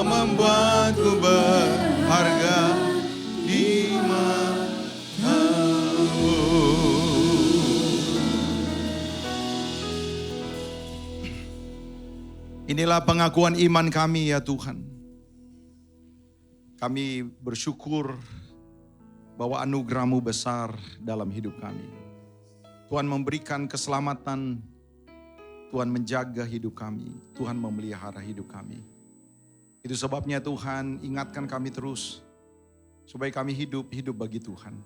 membuatku berharga di matamu. Inilah pengakuan iman kami ya Tuhan. Kami bersyukur bahwa anugerah-Mu besar dalam hidup kami. Tuhan memberikan keselamatan, Tuhan menjaga hidup kami, Tuhan memelihara hidup kami. Itu sebabnya Tuhan ingatkan kami terus, supaya kami hidup bagi Tuhan.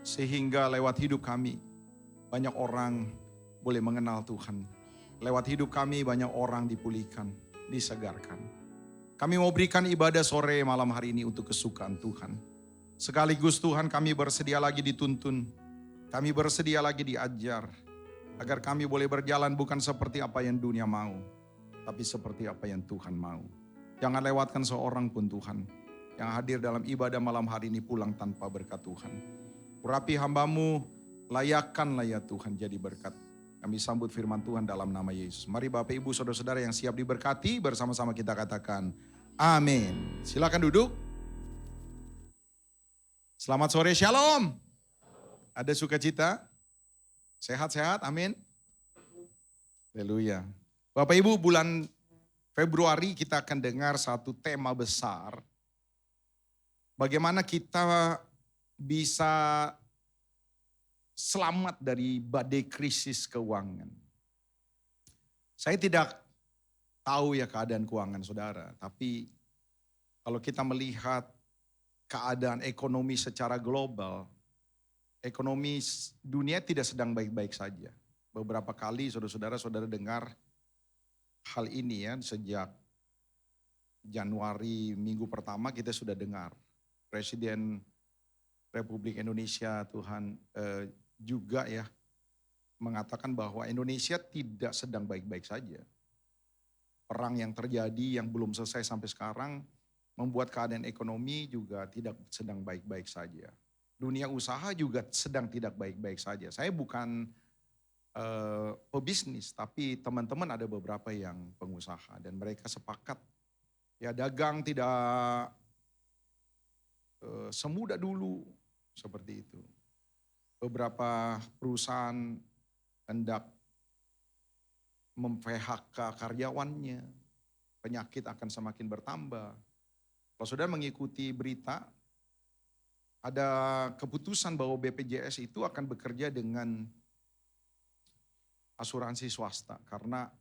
Sehingga lewat hidup kami, banyak orang boleh mengenal Tuhan. Lewat hidup kami banyak orang dipulihkan, disegarkan. Kami mau berikan ibadah sore malam hari ini untuk kesukaan Tuhan. Sekaligus Tuhan kami bersedia lagi dituntun, kami bersedia lagi diajar, agar kami boleh berjalan bukan seperti apa yang dunia mau, tapi seperti apa yang Tuhan mau. Jangan lewatkan seorang pun Tuhan, yang hadir dalam ibadah malam hari ini pulang tanpa berkat Tuhan. Urapi hamba-Mu, layakkanlah ya Tuhan jadi berkat. Kami sambut firman Tuhan dalam nama Yesus. Mari Bapak Ibu Saudara-saudara yang siap diberkati, bersama-sama kita katakan amin. Silakan duduk. Selamat sore, shalom. Ada sukacita? Sehat-sehat, amin. Haleluya. Bapak Ibu, bulan Februari kita akan dengar satu tema besar. Bagaimana kita bisa selamat dari badai krisis keuangan. Saya tidak tahu ya keadaan keuangan saudara, tapi kalau kita melihat keadaan ekonomi secara global, ekonomi dunia tidak sedang baik-baik saja. Beberapa kali saudara-saudara dengar hal ini ya, sejak Januari minggu pertama kita sudah dengar. Presiden Republik Indonesia Tuhan juga ya mengatakan bahwa Indonesia tidak sedang baik-baik saja. Perang yang terjadi yang belum selesai sampai sekarang membuat keadaan ekonomi juga tidak sedang baik-baik saja. Dunia usaha juga sedang tidak baik-baik saja. Saya bukan pebisnis, tapi teman-teman ada beberapa yang pengusaha dan mereka sepakat ya dagang tidak semudah dulu seperti itu. Beberapa perusahaan hendak mem-PHK karyawannya, penyakit akan semakin bertambah. Kalau saudara mengikuti berita, ada keputusan bahwa BPJS itu akan bekerja dengan asuransi swasta karena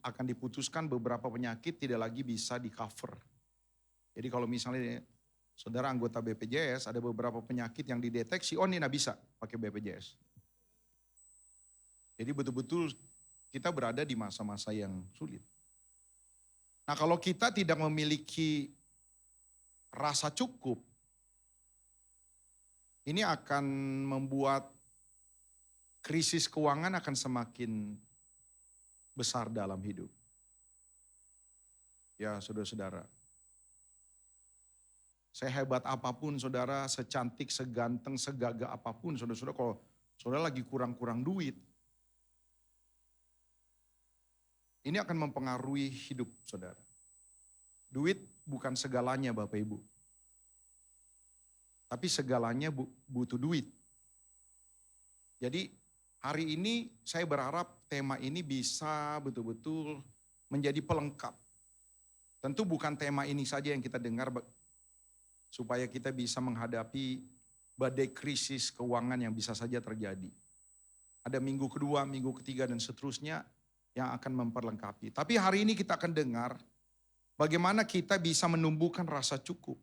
akan diputuskan beberapa penyakit tidak lagi bisa di-cover. Jadi kalau misalnya saudara anggota BPJS, ada beberapa penyakit yang dideteksi, oh ini tidak bisa pakai BPJS. Jadi betul-betul kita berada di masa-masa yang sulit. Nah kalau kita tidak memiliki rasa cukup, ini akan membuat krisis keuangan akan semakin besar dalam hidup. Ya saudara-saudara. Sehebat apapun saudara, secantik, seganteng, segagah apapun saudara-saudara, kalau saudara lagi kurang-kurang duit, ini akan mempengaruhi hidup saudara. Duit bukan segalanya Bapak Ibu. Tapi segalanya butuh duit. Jadi hari ini saya berharap tema ini bisa betul-betul menjadi pelengkap. Tentu bukan tema ini saja yang kita dengar, supaya kita bisa menghadapi badai krisis keuangan yang bisa saja terjadi. Ada minggu kedua, minggu ketiga dan seterusnya yang akan memperlengkapi. Tapi hari ini kita akan dengar bagaimana kita bisa menumbuhkan rasa cukup.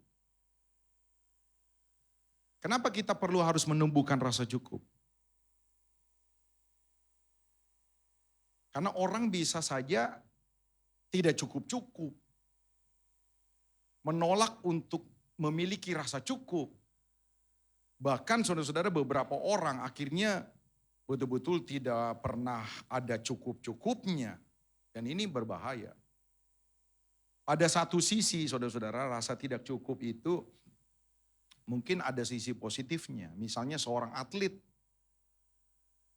Kenapa kita perlu harus menumbuhkan rasa cukup? Karena orang bisa saja tidak cukup-cukup. Menolak untuk memiliki rasa cukup. Bahkan saudara-saudara beberapa orang akhirnya betul-betul tidak pernah ada cukup-cukupnya. Dan ini berbahaya. Pada satu sisi saudara-saudara rasa tidak cukup itu mungkin ada sisi positifnya. Misalnya seorang atlet.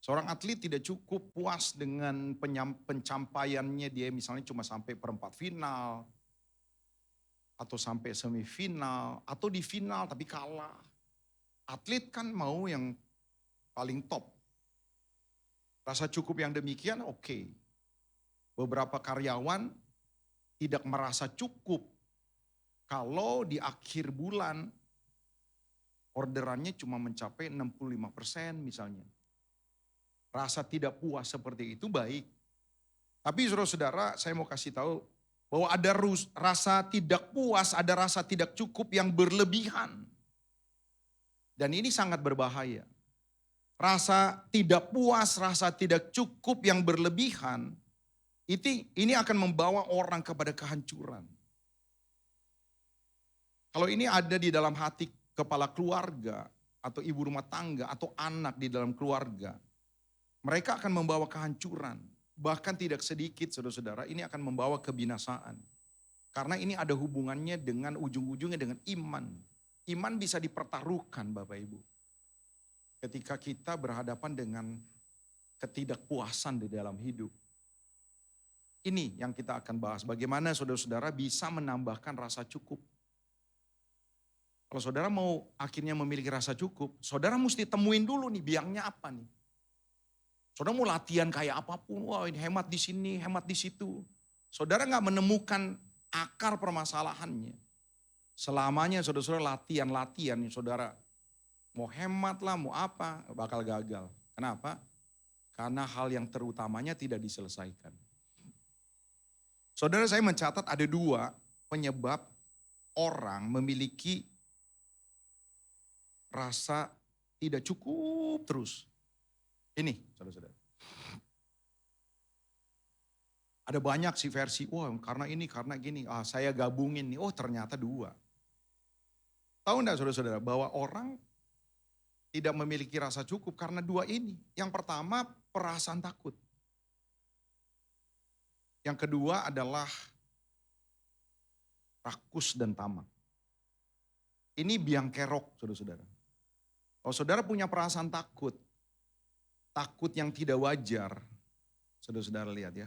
Seorang atlet tidak cukup puas dengan pencapaiannya, dia misalnya cuma sampai perempat final. atau sampai semifinal, atau di final tapi kalah. Atlet kan mau yang paling top. Rasa cukup yang demikian oke. Beberapa karyawan tidak merasa cukup kalau di akhir bulan orderannya cuma mencapai 65% misalnya. Rasa tidak puas seperti itu baik. Tapi saudara-saudara, saya mau kasih tahu bahwa ada rasa tidak puas, ada rasa tidak cukup yang berlebihan. Dan ini sangat berbahaya. Rasa tidak puas, rasa tidak cukup yang berlebihan, ini akan membawa orang kepada kehancuran. Kalau ini ada di dalam hati kepala keluarga, atau ibu rumah tangga, atau anak di dalam keluarga, mereka akan membawa kehancuran. Bahkan tidak sedikit saudara-saudara, ini akan membawa kebinasaan. Karena ini ada hubungannya dengan ujung-ujungnya dengan iman. Iman bisa dipertaruhkan Bapak Ibu. Ketika kita berhadapan dengan ketidakpuasan di dalam hidup. Ini yang kita akan bahas. Bagaimana saudara-saudara bisa menambahkan rasa cukup. Kalau saudara mau akhirnya memiliki rasa cukup, saudara mesti temuin dulu nih biangnya apa nih. Saudara mau latihan kayak apapun, wah ini hemat di sini, hemat di situ. Saudara nggak menemukan akar permasalahannya. Selamanya saudara-saudara latihan, saudara mau hemat lah, mau apa, bakal gagal. Kenapa? Karena hal yang terutamanya tidak diselesaikan. Saudara, saya mencatat ada 2 penyebab orang memiliki rasa tidak cukup terus. Ini, saudara-saudara. Ada banyak sih versi, wah karena ini, karena gini, saya gabungin nih, ternyata 2. Tahu enggak saudara-saudara bahwa orang tidak memiliki rasa cukup karena 2 ini. Yang pertama perasaan takut. Yang kedua adalah rakus dan tamak. Ini biang kerok saudara-saudara. Kalau saudara punya perasaan takut yang tidak wajar, saudara-saudara lihat ya.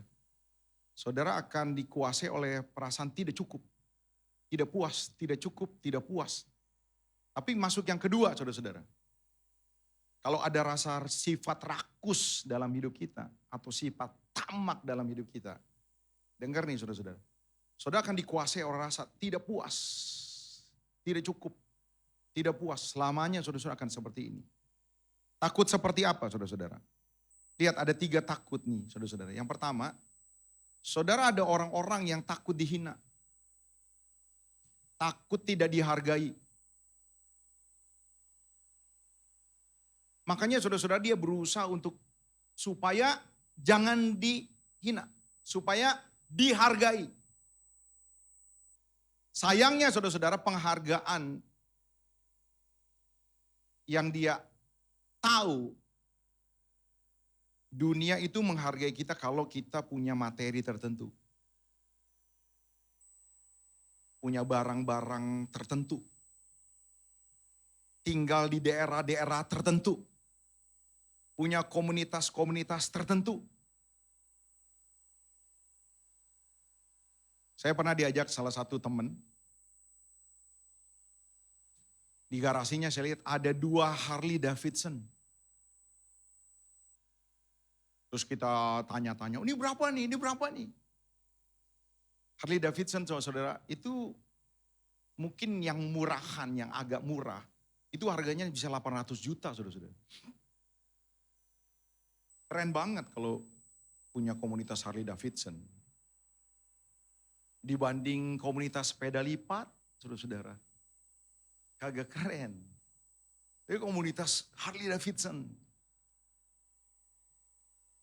Saudara akan dikuasai oleh perasaan tidak cukup, tidak puas, tidak cukup, tidak puas. Tapi masuk yang kedua saudara-saudara. Kalau ada rasa sifat rakus dalam hidup kita atau sifat tamak dalam hidup kita. Dengar nih saudara-saudara. Saudara akan dikuasai oleh rasa tidak puas, tidak cukup, tidak puas. Selamanya saudara-saudara akan seperti ini. Takut seperti apa saudara-saudara? Lihat ada 3 takut nih saudara-saudara. Yang pertama, saudara ada orang-orang yang takut dihina. Takut tidak dihargai. Makanya saudara-saudara dia berusaha untuk supaya jangan dihina. Supaya dihargai. Sayangnya saudara-saudara penghargaan yang dia tahu dunia itu menghargai kita kalau kita punya materi tertentu. Punya barang-barang tertentu. Tinggal di daerah-daerah tertentu. Punya komunitas-komunitas tertentu. Saya pernah diajak salah satu teman. Di garasinya saya lihat ada 2 Harley Davidson. Terus kita tanya-tanya, ini berapa nih, ini berapa nih? Harley Davidson saudara, itu mungkin yang murahan, yang agak murah. Itu harganya bisa 800 juta saudara-saudara. Keren banget kalau punya komunitas Harley Davidson. Dibanding komunitas sepeda lipat, saudara-saudara. Kagak keren. Tapi komunitas Harley Davidson.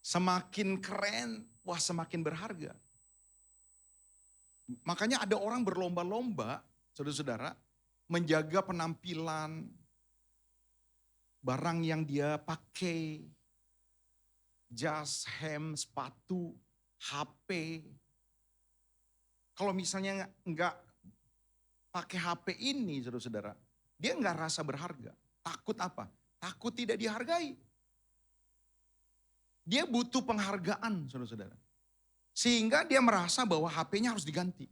Semakin keren, wah semakin berharga. Makanya ada orang berlomba-lomba, saudara-saudara, menjaga penampilan, barang yang dia pakai, jas, hem, sepatu, HP. Kalau misalnya enggak pakai HP ini, saudara-saudara, dia enggak rasa berharga. Takut apa? Takut tidak dihargai. Dia butuh penghargaan, saudara-saudara. Sehingga dia merasa bahwa HP-nya harus diganti.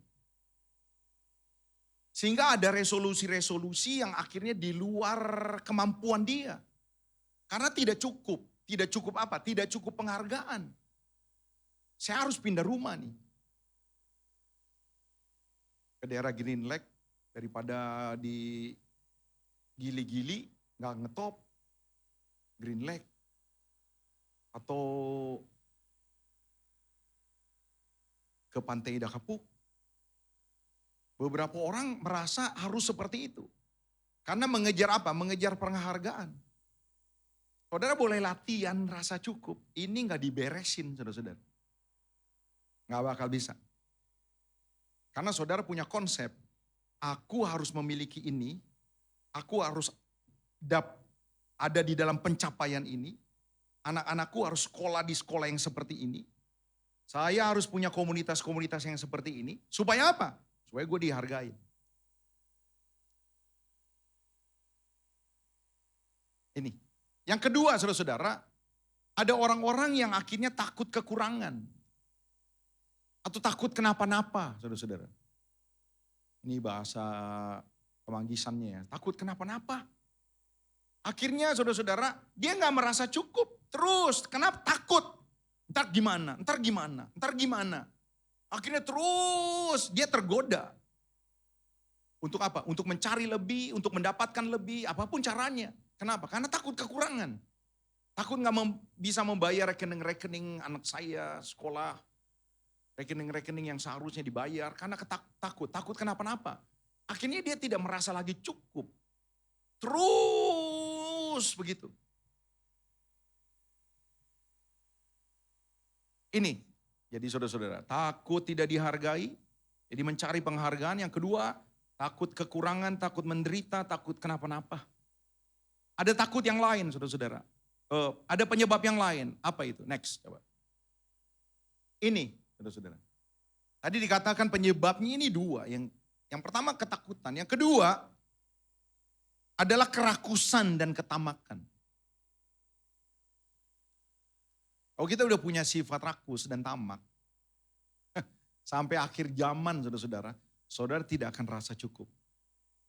Sehingga ada resolusi-resolusi yang akhirnya di luar kemampuan dia. Karena tidak cukup. Tidak cukup apa? Tidak cukup penghargaan. Saya harus pindah rumah nih. Ke daerah Green Lake daripada di Gili-Gili nggak ngetop. Green Lake. Atau ke Pantai Dakapuk. Beberapa orang merasa harus seperti itu. Karena mengejar apa? Mengejar penghargaan. Saudara boleh latihan rasa cukup. Ini nggak diberesin, saudara-saudara. Nggak bakal bisa. Karena saudara punya konsep, aku harus memiliki ini, aku harus ada di dalam pencapaian ini, anak-anakku harus sekolah di sekolah yang seperti ini, saya harus punya komunitas-komunitas yang seperti ini, supaya apa? Supaya gue dihargai. Ini. Yang kedua, saudara-saudara, ada orang-orang yang akhirnya takut kekurangan. Atau takut kenapa-napa, saudara-saudara. Ini bahasa Kemanggisannya ya, takut kenapa-napa. Akhirnya saudara-saudara, dia nggak merasa cukup. Terus, kenapa? Takut. Ntar gimana, ntar gimana, ntar gimana. Akhirnya terus dia tergoda. Untuk apa? Untuk mencari lebih, untuk mendapatkan lebih, apapun caranya. Kenapa? Karena takut kekurangan. Takut nggak bisa membayar rekening-rekening anak saya, sekolah. Rekening-rekening yang seharusnya dibayar. Karena takut kenapa-napa. Akhirnya dia tidak merasa lagi cukup. Terus begitu. Ini, jadi saudara-saudara, takut tidak dihargai, jadi mencari penghargaan. Yang kedua, takut kekurangan, takut menderita, takut kenapa-napa. Ada takut yang lain, saudara-saudara. Ada penyebab yang lain. Apa itu? Next, coba. Ini, saudara-saudara. Tadi dikatakan penyebabnya ini dua. Yang pertama ketakutan, yang kedua adalah kerakusan dan ketamakan. Kalau kita udah punya sifat rakus dan tamak, sampai akhir zaman saudara-saudara, saudara tidak akan rasa cukup.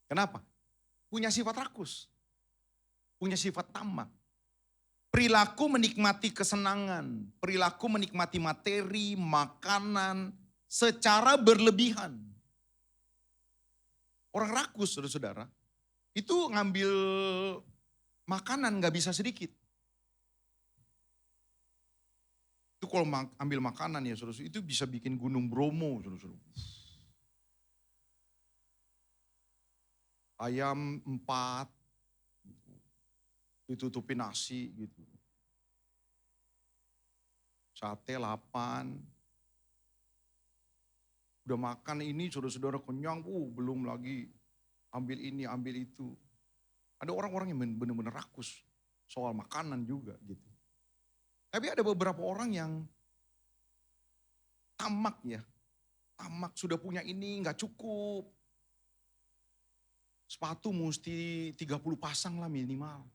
Kenapa? Punya sifat rakus, punya sifat tamak. Perilaku menikmati kesenangan, perilaku menikmati materi, makanan secara berlebihan. Orang rakus saudara-saudara, itu ngambil makanan gak bisa sedikit. Itu kalau ambil makanan ya saudara, itu bisa bikin gunung Bromo saudara. Ayam 4, ditutupin nasi gitu. Sate 8. Udah makan ini saudara-saudara kenyang, belum lagi ambil ini, ambil itu. Ada orang-orang yang benar-benar rakus soal makanan juga gitu. Tapi ada beberapa orang yang tamak ya. Tamak sudah punya ini gak cukup. Sepatu mesti 30 pasang lah minimal.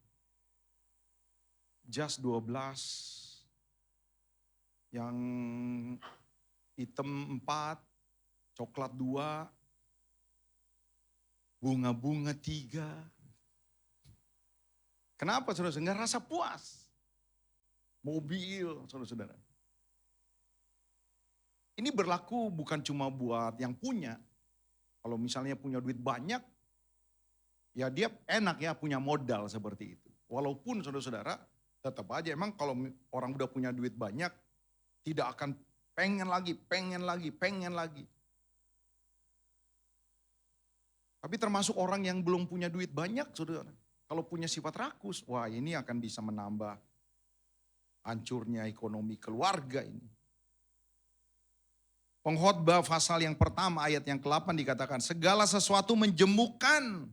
Jas 12. Yang hitam 4. Coklat 2. Bunga-bunga 3. Kenapa saudara? Nggak rasa puas. Mobil, saudara-saudara. Ini berlaku bukan cuma buat yang punya. Kalau misalnya punya duit banyak, ya dia enak ya punya modal seperti itu. Walaupun saudara-saudara, tetap aja emang kalau orang udah punya duit banyak, tidak akan pengen lagi. Tapi termasuk orang yang belum punya duit banyak, saudara. Kalau punya sifat rakus, wah ini akan bisa menambah hancurnya ekonomi keluarga ini. Pengkhotbah pasal yang pertama ayat yang ke-8 dikatakan, segala sesuatu menjemukan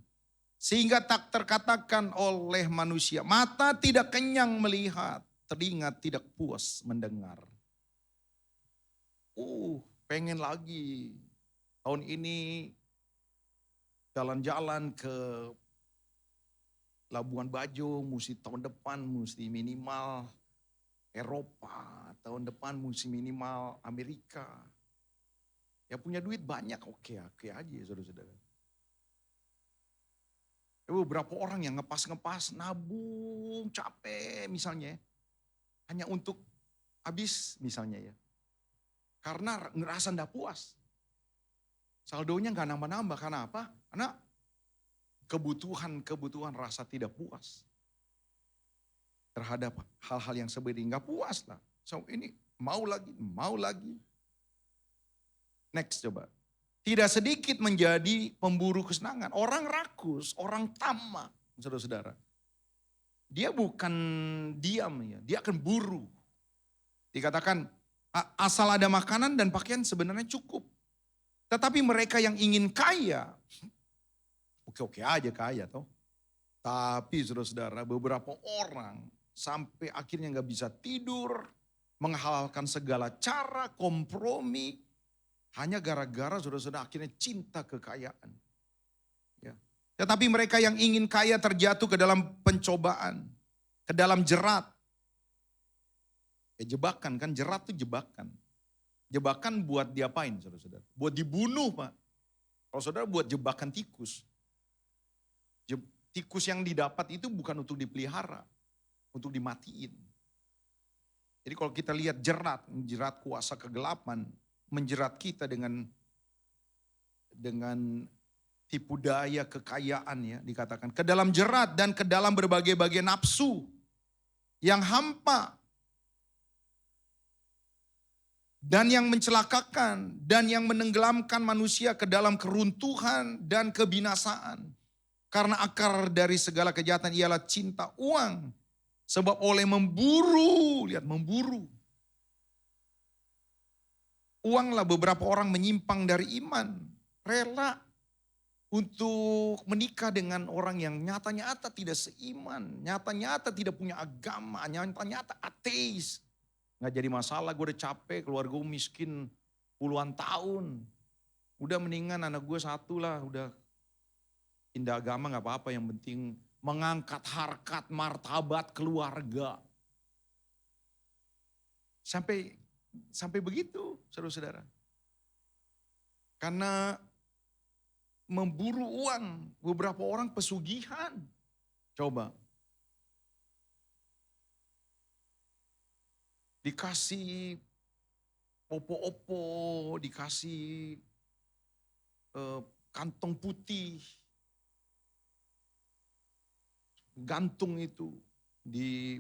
sehingga tak terkatakan oleh manusia. Mata tidak kenyang melihat, telinga tidak puas mendengar. Pengen lagi. Tahun ini jalan-jalan ke Labuan Bajo, mesti tahun depan mesti minimal Eropa, tahun depan mesti minimal Amerika. Ya punya duit banyak, oke aja saudara-saudara. Beberapa orang yang ngepas-ngepas, nabung, capek misalnya, hanya untuk habis misalnya ya. Karena ngerasa nggak puas. Saldonya nggak nambah-nambah, karena apa? Karena kebutuhan rasa tidak puas. Terhadap hal-hal yang sebenarnya nggak puas lah. So ini mau lagi. Next coba. Tidak sedikit menjadi pemburu kesenangan. Orang rakus, orang tamak, saudara-saudara. Dia bukan diam ya, dia akan buru. Dikatakan asal ada makanan dan pakaian sebenarnya cukup. Tetapi mereka yang ingin kaya, oke-oke aja kaya toh. Tapi saudara-saudara, beberapa orang sampai akhirnya nggak bisa tidur, menghalalkan segala cara, kompromi, hanya gara-gara saudara-saudara akhirnya cinta kekayaan. Ya. Tetapi mereka yang ingin kaya terjatuh ke dalam pencobaan, ke dalam jerat. Jebakan kan, jerat itu jebakan. Jebakan buat diapain saudara-saudara? Buat dibunuh Pak. Kalau saudara buat jebakan tikus. Tikus yang didapat itu bukan untuk dipelihara, untuk dimatiin. Jadi kalau kita lihat jerat kuasa kegelapan, menjerat kita dengan tipu daya kekayaan ya, dikatakan ke dalam jerat dan ke dalam berbagai-bagai nafsu yang hampa dan yang mencelakakan dan yang menenggelamkan manusia ke dalam keruntuhan dan kebinasaan. Karena akar dari segala kejahatan ialah cinta uang, sebab oleh memburu, lihat memburu uanglah beberapa orang menyimpang dari iman, rela untuk menikah dengan orang yang nyata-nyata tidak seiman, nyata-nyata tidak punya agama, nyata-nyata ateis. Nggak jadi masalah, gue udah capek, keluarga gue miskin puluhan tahun. Udah mendingan anak gue satu lah, udah pindah agama gak apa-apa, yang penting mengangkat harkat, martabat keluarga. Sampai begitu, saudara-saudara. Karena memburu uang, beberapa orang pesugihan. Coba. Dikasih opo-opo, dikasih kantong putih. Gantung itu di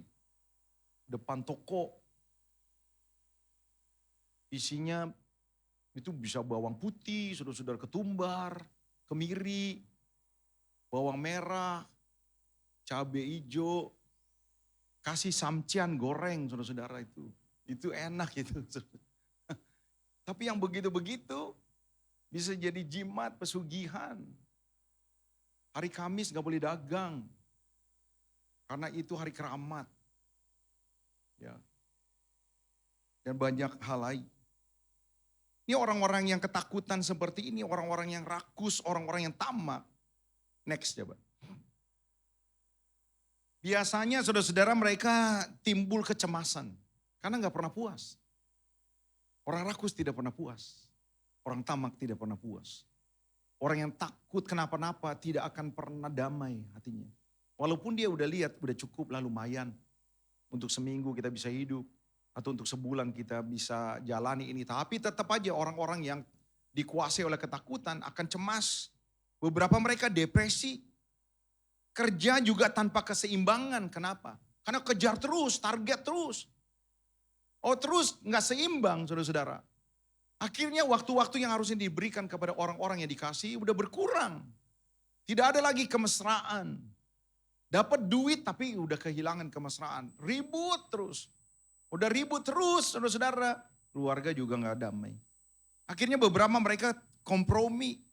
depan toko. Isinya itu bisa bawang putih, saudara-saudara, ketumbar, kemiri, bawang merah, cabai hijau, kasih samcian goreng, saudara-saudara itu. Itu enak itu. Tapi yang begitu-begitu bisa jadi jimat, pesugihan. Hari Kamis gak boleh dagang. Karena itu hari keramat. Ya. Dan banyak hal lain. Ini orang-orang yang ketakutan seperti ini, orang-orang yang rakus, orang-orang yang tamak. Next coba. Biasanya saudara-saudara mereka timbul kecemasan. Karena gak pernah puas. Orang rakus tidak pernah puas. Orang tamak tidak pernah puas. Orang yang takut kenapa-napa tidak akan pernah damai hatinya. Walaupun dia udah lihat, udah cukup lah lumayan. Untuk seminggu kita bisa hidup. Atau untuk sebulan kita bisa jalani ini. Tapi tetap aja orang-orang yang dikuasai oleh ketakutan akan cemas. Beberapa mereka depresi. Kerja juga tanpa keseimbangan. Kenapa? Karena kejar terus, target terus. Oh terus gak seimbang saudara-saudara. Akhirnya waktu-waktu yang harusnya diberikan kepada orang-orang yang dikasih udah berkurang. Tidak ada lagi kemesraan. Dapat duit tapi udah kehilangan kemesraan. Ribut terus. Udah ribut terus saudara-saudara. Keluarga juga gak damai. Akhirnya beberapa mereka kompromi.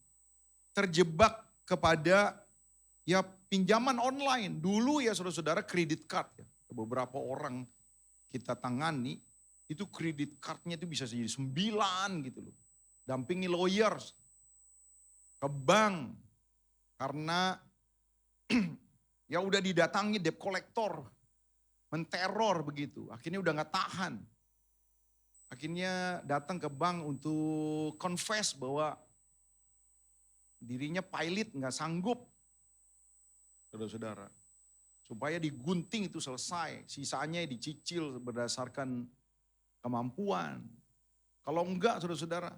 Terjebak kepada ya pinjaman online. Dulu ya saudara-saudara kredit card. Ya. Beberapa orang kita tangani. Itu kredit cardnya itu bisa jadi 9 gitu loh. Dampingi lawyers. Ke bank. Karena ya udah didatangi debt collector. Menteror begitu, akhirnya udah gak tahan. Akhirnya datang ke bank untuk confess bahwa dirinya pilot gak sanggup. saudara-saudara. Supaya digunting itu selesai, sisanya dicicil berdasarkan kemampuan. Kalau enggak saudara-saudara,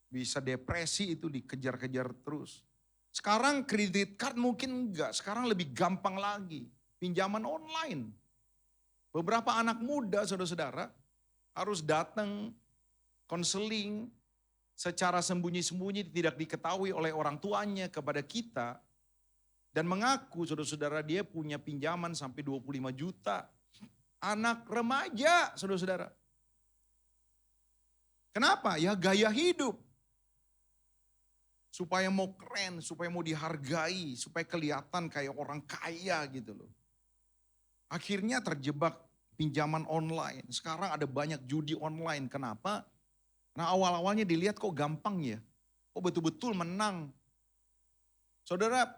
bisa depresi itu dikejar-kejar terus. Sekarang kredit card mungkin enggak, sekarang lebih gampang lagi. Pinjaman online. Beberapa anak muda saudara-saudara harus datang konseling secara sembunyi-sembunyi tidak diketahui oleh orang tuanya kepada kita. Dan mengaku saudara-saudara dia punya pinjaman sampai 25 juta. Anak remaja saudara-saudara. Kenapa? Ya gaya hidup. Supaya mau keren, supaya mau dihargai, supaya kelihatan kayak orang kaya gitu loh. Akhirnya terjebak pinjaman online. Sekarang ada banyak judi online. Kenapa? Nah awal-awalnya dilihat kok gampang ya. Kok betul-betul menang. Saudara,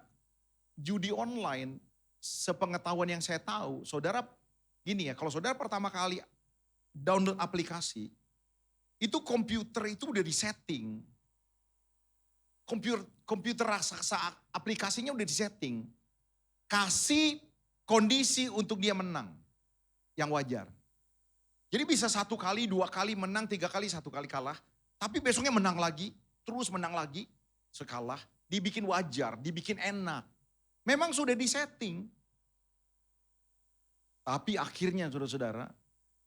judi online, sepengetahuan yang saya tahu, saudara gini ya, kalau saudara pertama kali download aplikasi, itu komputer itu udah disetting. Komputer raksasa aplikasinya udah disetting. Kasih kondisi untuk dia menang, yang wajar. Jadi bisa 1 kali, 2 kali menang, 3 kali, 1 kali kalah. Tapi besoknya menang lagi, terus menang lagi, sekalah. Dibikin wajar, dibikin enak. Memang sudah disetting. Tapi akhirnya saudara-saudara,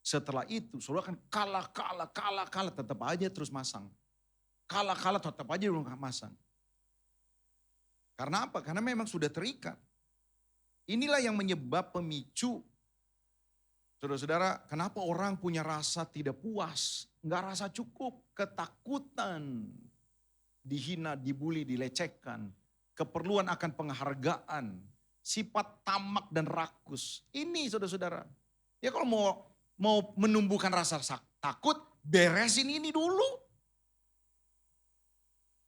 setelah itu saudara akan kalah, tetap aja terus masang. Kalah, tetap aja masang. Karena apa? Karena memang sudah terikat. Inilah yang menyebab pemicu. Saudara-saudara, kenapa orang punya rasa tidak puas, enggak rasa cukup, ketakutan, dihina, dibully, dilecehkan, keperluan akan penghargaan, sifat tamak dan rakus. Ini saudara-saudara. Ya kalau mau menumbuhkan rasa takut, beresin ini dulu.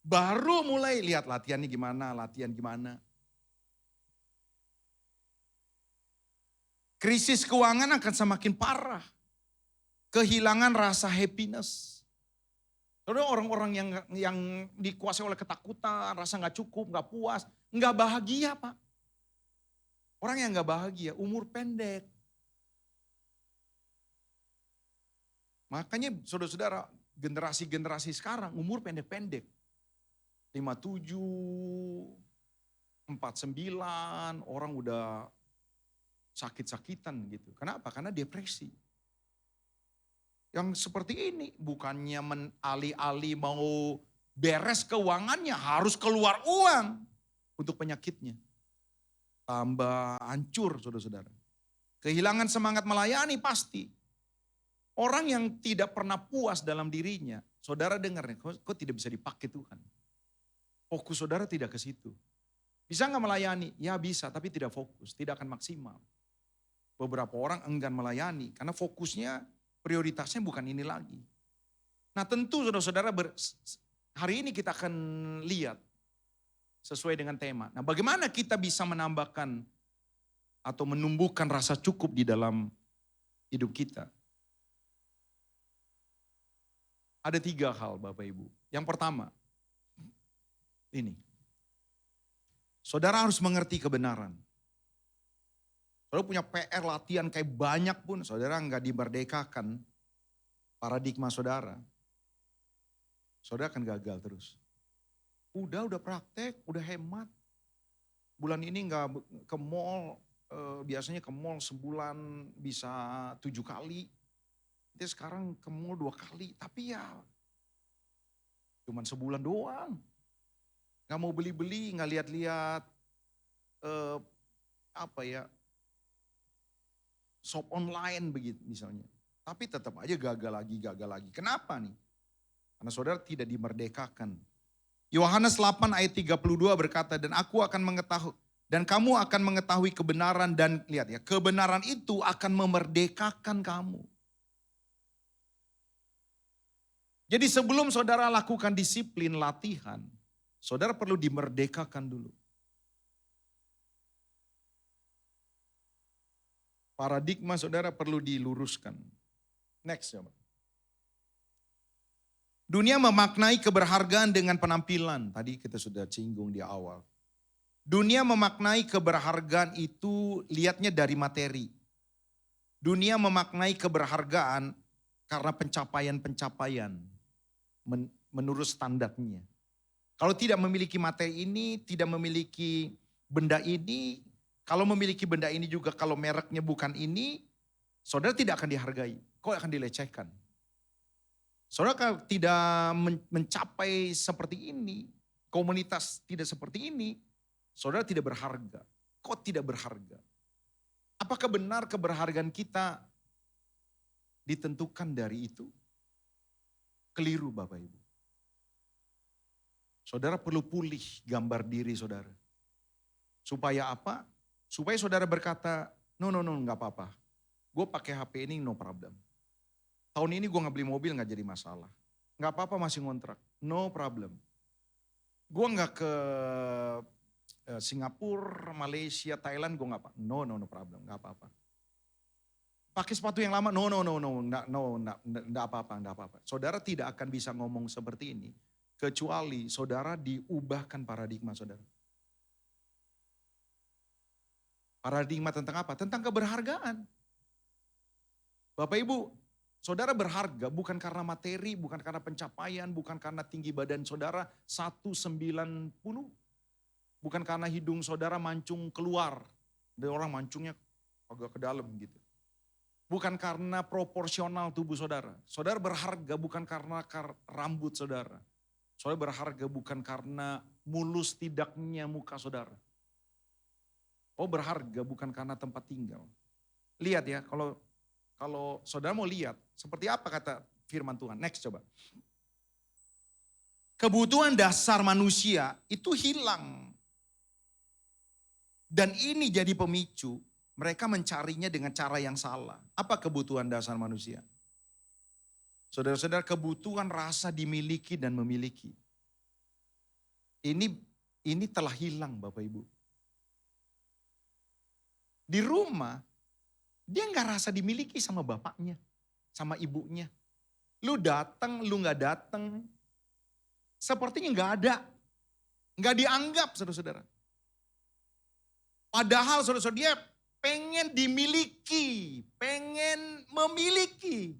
Baru mulai lihat latihan gimana. Krisis keuangan akan semakin parah. Kehilangan rasa happiness. Orang-orang yang dikuasai oleh ketakutan, rasa gak cukup, gak puas, gak bahagia Pak. Orang yang gak bahagia, umur pendek. Makanya saudara-saudara, generasi-generasi sekarang umur pendek-pendek. 57, 49, orang udah sakit-sakitan gitu. Kenapa? Karena depresi. Yang seperti ini bukannya alih-alih mau beres keuangannya harus keluar uang untuk penyakitnya. Tambah hancur saudara-saudara. Kehilangan semangat melayani pasti. Orang yang tidak pernah puas dalam dirinya, saudara dengar nih, kok tidak bisa dipakai Tuhan. Fokus saudara tidak ke situ. Bisa nggak melayani? Ya bisa, tapi tidak fokus, tidak akan maksimal. Beberapa orang enggan melayani karena fokusnya, prioritasnya bukan ini lagi. Nah tentu saudara-saudara hari ini kita akan lihat sesuai dengan tema. Nah bagaimana kita bisa menambahkan atau menumbuhkan rasa cukup di dalam hidup kita. Ada 3 hal Bapak Ibu. Yang pertama, ini. Saudara harus mengerti kebenaran. Saudara punya PR latihan kayak banyak pun, saudara enggak dimerdekakan paradigma saudara. Saudara akan gagal terus. Udah praktek, udah hemat. Bulan ini enggak ke mall, biasanya ke mall sebulan bisa 7 kali. Jadi sekarang ke mall 2 kali, tapi ya cuman sebulan doang. Gak mau beli-beli, gak lihat-lihat shop online begitu misalnya. Tapi tetap aja gagal lagi. Kenapa nih? Karena saudara tidak dimerdekakan. Yohanes 8 ayat 32 berkata, dan kamu akan mengetahui kebenaran dan lihat ya, kebenaran itu akan memerdekakan kamu. Jadi sebelum saudara lakukan disiplin latihan, saudara perlu dimerdekakan dulu. Paradigma saudara perlu diluruskan. Next ya. Dunia memaknai keberhargaan dengan penampilan. Tadi kita sudah singgung di awal. Dunia memaknai keberhargaan itu lihatnya dari materi. Dunia memaknai keberhargaan karena pencapaian-pencapaian menurut standarnya. Kalau tidak memiliki materi ini, tidak memiliki benda ini, kalau memiliki benda ini juga kalau mereknya bukan ini, saudara tidak akan dihargai, kau akan dilecehkan. Saudara kalau tidak mencapai seperti ini, komunitas tidak seperti ini, saudara tidak berharga, kau tidak berharga. Apakah benar keberhargaan kita ditentukan dari itu? Keliru Bapak Ibu. Saudara perlu pulih gambar diri saudara. Supaya apa? Supaya saudara berkata, no, gak apa-apa. Gue pakai HP ini no problem. Tahun ini gue gak beli mobil gak jadi masalah. Gak apa-apa masih ngontrak, no problem. Gue gak ke Singapura, Malaysia, Thailand gue gak apa. No problem, gak apa-apa. Pakai sepatu yang lama, no, gak apa-apa. Saudara tidak akan bisa ngomong seperti ini. Kecuali saudara diubahkan paradigma saudara. Paradigma tentang apa? Tentang keberhargaan. Bapak Ibu, saudara berharga bukan karena materi, bukan karena pencapaian, bukan karena tinggi badan saudara 190. Bukan karena hidung saudara mancung keluar. Ada orang mancungnya agak ke dalam gitu. Bukan karena proporsional tubuh saudara. Saudara berharga bukan karena rambut saudara. Saudara berharga bukan karena mulus tidaknya muka saudara. Oh berharga bukan karena tempat tinggal. Lihat ya, kalau saudara mau lihat, seperti apa kata firman Tuhan. Next coba. Kebutuhan dasar manusia itu hilang. Dan ini jadi pemicu, mereka mencarinya dengan cara yang salah. Apa kebutuhan dasar manusia? Saudara-saudara, kebutuhan rasa dimiliki dan memiliki. Ini telah hilang Bapak Ibu. Di rumah, dia nggak rasa dimiliki sama bapaknya, sama ibunya. Lu datang, lu nggak datang, sepertinya nggak ada. Nggak dianggap saudara-saudara. Padahal saudara-saudara dia pengen dimiliki, pengen memiliki.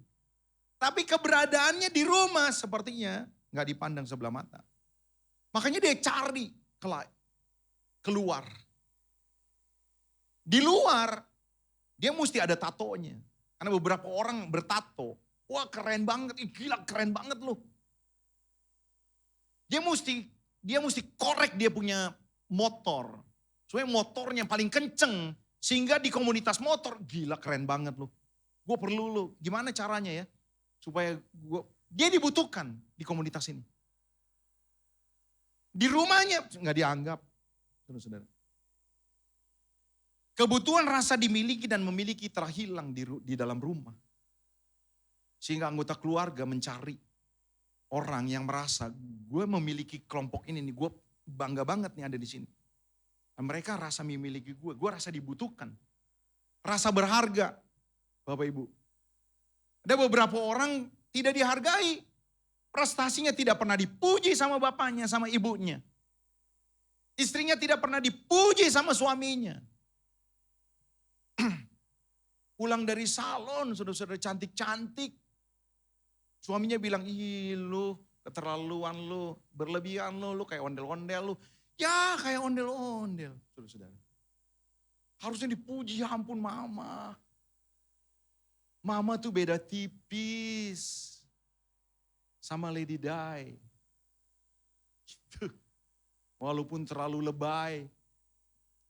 Tapi keberadaannya di rumah sepertinya nggak dipandang sebelah mata. Makanya dia cari keluar. Di luar dia mesti ada tatonya. Karena beberapa orang bertato. Wah keren banget, gila keren banget loh. Dia mesti korek dia punya motor. Supaya motornya paling kenceng. Sehingga di komunitas motor, gila keren banget loh. Gue perlu loh, gimana caranya ya. Supaya dia dibutuhkan di komunitas ini. Di rumahnya nggak dianggap. Saudara-saudara. Kebutuhan rasa dimiliki dan memiliki telah hilang di dalam rumah. Sehingga anggota keluarga mencari orang yang merasa gue memiliki kelompok ini nih, gue bangga banget nih ada di sini. Dan mereka rasa memiliki gue rasa dibutuhkan. Rasa berharga, Bapak Ibu. Ada beberapa orang tidak dihargai. Prestasinya tidak pernah dipuji sama bapaknya, sama ibunya. Istrinya tidak pernah dipuji sama suaminya. Pulang dari salon, saudara-saudara cantik-cantik. Suaminya bilang, ih lu keterlaluan lu, berlebihan lu kayak ondel-ondel lu. Ya kayak ondel-ondel, saudara-saudara. Harusnya dipuji, ya ampun mama. Mama tuh beda tipis sama Lady Di. Walaupun terlalu lebay.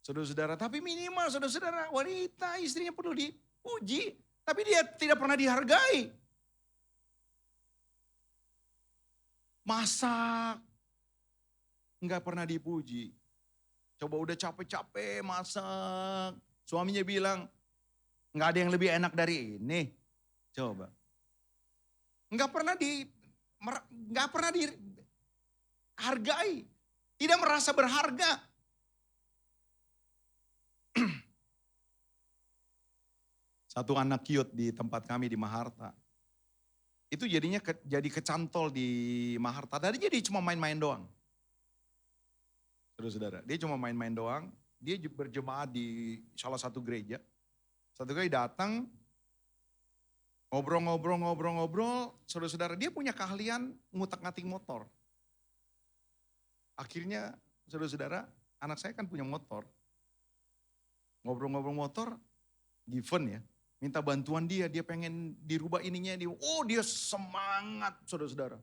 Saudara-saudara, tapi minimal saudara-saudara, wanita istrinya perlu dipuji. Tapi dia tidak pernah dihargai. Masak, nggak pernah dipuji. Coba udah capek-capek masak. Suaminya bilang, nggak ada yang lebih enak dari ini. Coba. Nggak pernah dihargai. Tidak merasa berharga. Satu anak cute di tempat kami di Maharta. Itu jadinya jadi kecantol di Maharta. Tadi jadi cuma main-main doang. saudara-saudara. Dia cuma main-main doang. Dia berjemaat di salah satu gereja. Satu kali datang, ngobrol-ngobrol, saudara-saudara. Dia punya keahlian ngutak-ngatik motor. Akhirnya, saudara-saudara, anak saya kan punya motor. Ngobrol-ngobrol motor, given ya. Minta bantuan dia pengen dirubah ininya. Dia semangat, saudara-saudara.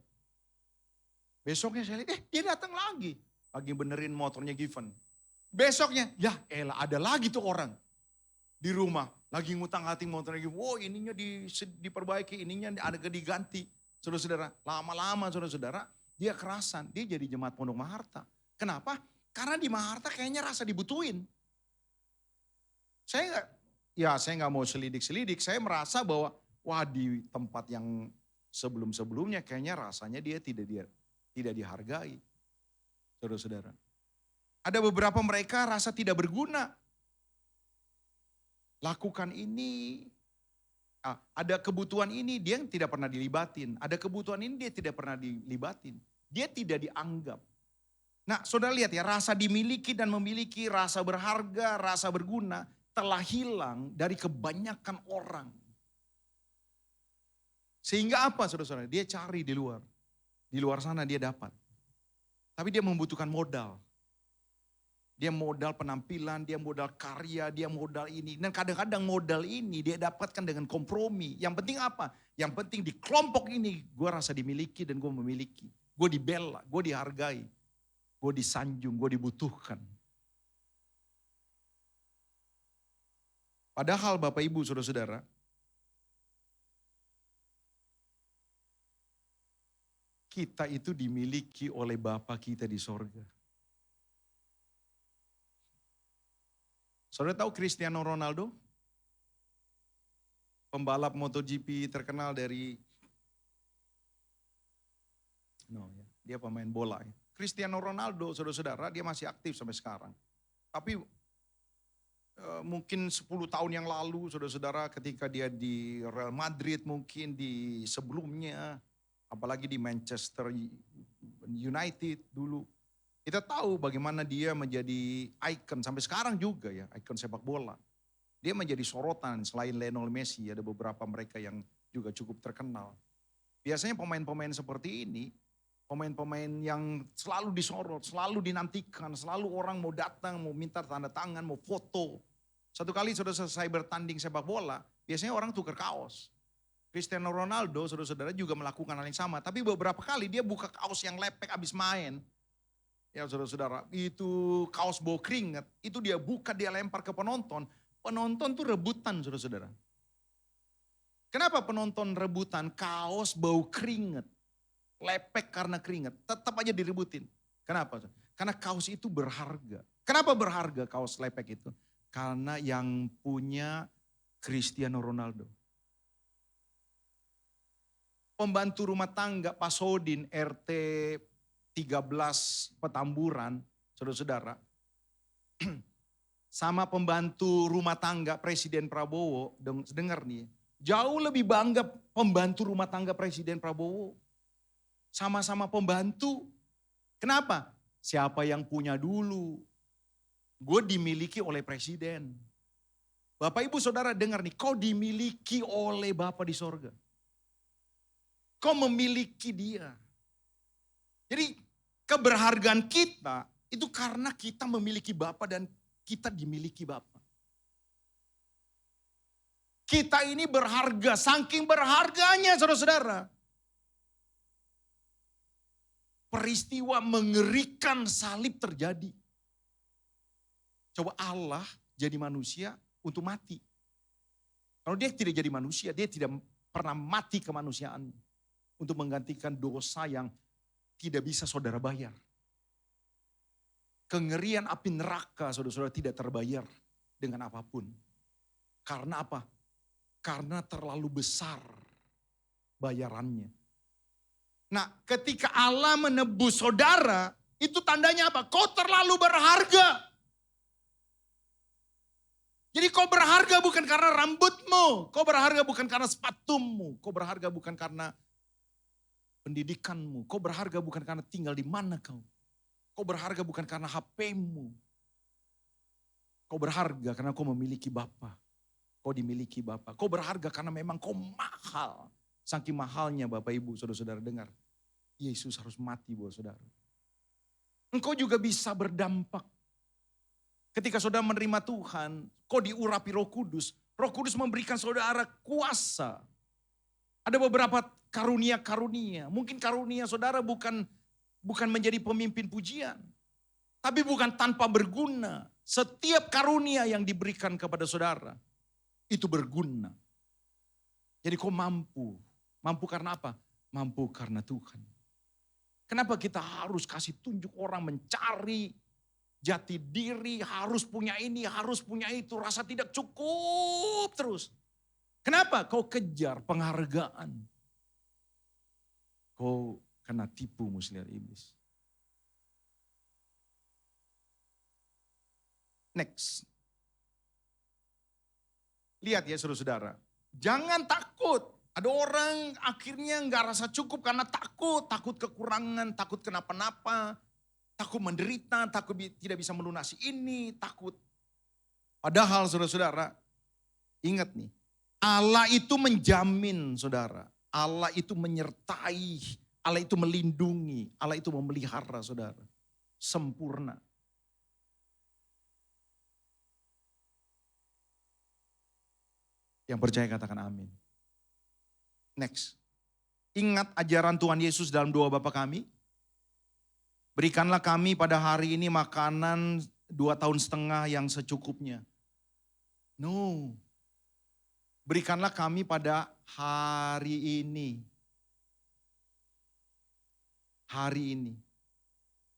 Besoknya saya lihat, dia datang lagi. Lagi benerin motornya given. Besoknya, ya elah ada lagi tuh orang di rumah. Lagi ngutang-ngating motornya, ininya diperbaiki, ininya ada diganti. Saudara-saudara, lama-lama saudara-saudara, dia kerasan. Dia jadi jemaat Pondok Maharta. Kenapa? Karena di Maharta kayaknya rasa dibutuhin. Saya nggak mau selidik-selidik. Saya merasa bahwa, di tempat yang sebelum-sebelumnya kayaknya rasanya dia tidak dihargai. Saudara-saudara. Ada beberapa mereka rasa tidak berguna. Lakukan ini, ada kebutuhan ini dia tidak pernah dilibatin. Ada kebutuhan ini dia tidak pernah dilibatin. Dia tidak dianggap. Nah saudara lihat ya, rasa dimiliki dan memiliki, rasa berharga, rasa berguna telah hilang dari kebanyakan orang. Sehingga apa saudara-saudara? Dia cari di luar. Di luar sana dia dapat. Tapi dia membutuhkan modal. Dia modal penampilan, dia modal karya, dia modal ini. Dan kadang-kadang modal ini dia dapatkan dengan kompromi. Yang penting apa? Yang penting di kelompok ini gue rasa dimiliki dan gue memiliki. Gue dibela, gue dihargai. Gue disanjung, gue dibutuhkan. Padahal Bapak Ibu Saudara-saudara, kita itu dimiliki oleh Bapa kita di sorga. Saudara tahu Cristiano Ronaldo? Pembalap MotoGP terkenal dari, dia pemain bola. Cristiano Ronaldo, saudara-saudara, dia masih aktif sampai sekarang. Tapi mungkin 10 tahun yang lalu, saudara-saudara, ketika dia di Real Madrid, mungkin di sebelumnya, apalagi di Manchester United dulu. Kita tahu bagaimana dia menjadi ikon sampai sekarang juga ya, ikon sepak bola. Dia menjadi sorotan selain Lionel Messi, ada beberapa mereka yang juga cukup terkenal. Biasanya pemain-pemain seperti ini, pemain-pemain yang selalu disorot, selalu dinantikan, selalu orang mau datang, mau minta tanda tangan, mau foto. Satu kali sudah selesai bertanding sepak bola, biasanya orang tukar kaos. Cristiano Ronaldo, saudara-saudara juga melakukan hal yang sama. Tapi beberapa kali dia buka kaos yang lepek habis main. Ya saudara-saudara, itu kaos bau keringat, itu dia buka, dia lempar ke penonton. Penonton tuh rebutan saudara-saudara. Kenapa penonton rebutan? Kaos bau keringat. Lepek karena keringat, tetap aja direbutin. Kenapa? Karena kaos itu berharga. Kenapa berharga kaos lepek itu? Karena yang punya Cristiano Ronaldo. Pembantu rumah tangga Pak Sodin RT 13 Petamburan, saudara-saudara. Sama pembantu rumah tangga Presiden Prabowo, dengar nih. Jauh lebih bangga pembantu rumah tangga Presiden Prabowo. Sama-sama pembantu. Kenapa? Siapa yang punya dulu? Gue dimiliki oleh Presiden. Bapak Ibu Saudara dengar nih, kau dimiliki oleh Bapa di sorga. Kau memiliki dia. Jadi keberhargaan kita itu karena kita memiliki Bapa dan kita dimiliki Bapa. Kita ini berharga, saking berharganya saudara-saudara. Peristiwa mengerikan salib terjadi. Coba Allah jadi manusia untuk mati. Kalau dia tidak jadi manusia, dia tidak pernah mati kemanusiaannya. Untuk menggantikan dosa yang tidak bisa saudara bayar. Kengerian api neraka saudara-saudara tidak terbayar dengan apapun. Karena apa? Karena terlalu besar bayarannya. Nah ketika Allah menebus saudara, itu tandanya apa? Kau terlalu berharga. Jadi kau berharga bukan karena rambutmu, kau berharga bukan karena sepatumu, kau berharga bukan karena pendidikanmu, kau berharga bukan karena tinggal di mana kau. Kau berharga bukan karena HP-mu. Kau berharga karena kau memiliki Bapa. Kau dimiliki Bapa. Kau berharga karena memang kau mahal. Saking mahalnya Bapak Ibu, saudara-saudara dengar. Yesus harus mati buat saudara. Engkau juga bisa berdampak. Ketika saudara menerima Tuhan, kau diurapi Roh Kudus. Roh Kudus memberikan saudara kuasa. Ada beberapa karunia-karunia. Mungkin karunia saudara bukan menjadi pemimpin pujian. Tapi bukan tanpa berguna. Setiap karunia yang diberikan kepada saudara, itu berguna. Jadi kau mampu. Mampu karena apa? Mampu karena Tuhan. Kenapa kita harus kasih tunjuk orang mencari jati diri, harus punya ini, harus punya itu, rasa tidak cukup terus. Kenapa? Kau kejar penghargaan. Kau kena tipu muslihat iblis. Next. Lihat ya saudara-saudara, jangan takut. Ada orang akhirnya nggak rasa cukup karena takut kekurangan, takut kenapa-napa. Takut menderita, takut tidak bisa melunasi ini, takut. Padahal saudara-saudara, ingat nih, Allah itu menjamin saudara. Allah itu menyertai, Allah itu melindungi, Allah itu memelihara saudara. Sempurna. Yang percaya katakan amin. Next. Ingat ajaran Tuhan Yesus dalam doa Bapa kami. Berikanlah kami pada hari ini makanan 2,5 tahun yang secukupnya. No. Berikanlah kami pada hari ini. Hari ini.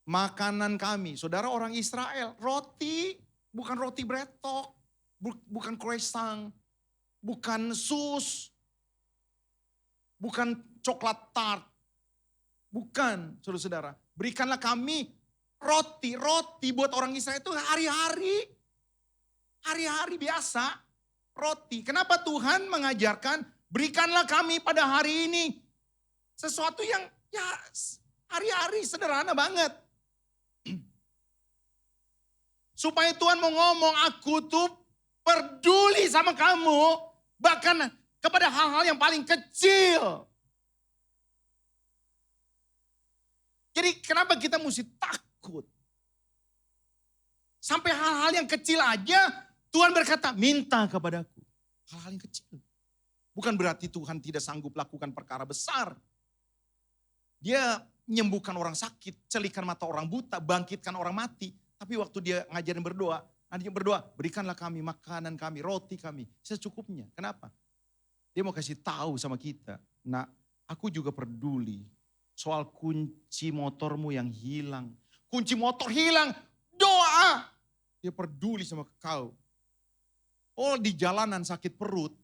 Makanan kami, saudara orang Israel, roti, bukan roti bretok, bukan croissant, bukan sus, bukan coklat tart, bukan saudara-saudara. Berikanlah kami roti buat orang Israel itu hari-hari. Hari-hari biasa roti. Kenapa Tuhan mengajarkan berikanlah kami pada hari ini. Sesuatu yang ya hari-hari sederhana banget. Supaya Tuhan mau ngomong aku tuh peduli sama kamu. Bahkan kepada hal-hal yang paling kecil. Jadi kenapa kita mesti takut? Sampai hal-hal yang kecil aja Tuhan berkata minta kepadaku. Hal-hal yang kecil. Bukan berarti Tuhan tidak sanggup lakukan perkara besar. Dia menyembuhkan orang sakit, celikan mata orang buta, bangkitkan orang mati. Tapi waktu dia ngajarin berdoa, nanti berdoa, berikanlah kami makanan kami, roti kami, secukupnya. Kenapa? Dia mau kasih tahu sama kita, nah aku juga peduli soal kunci motormu yang hilang. Kunci motor hilang, doa. Dia peduli sama kau. Oh di jalanan sakit perut.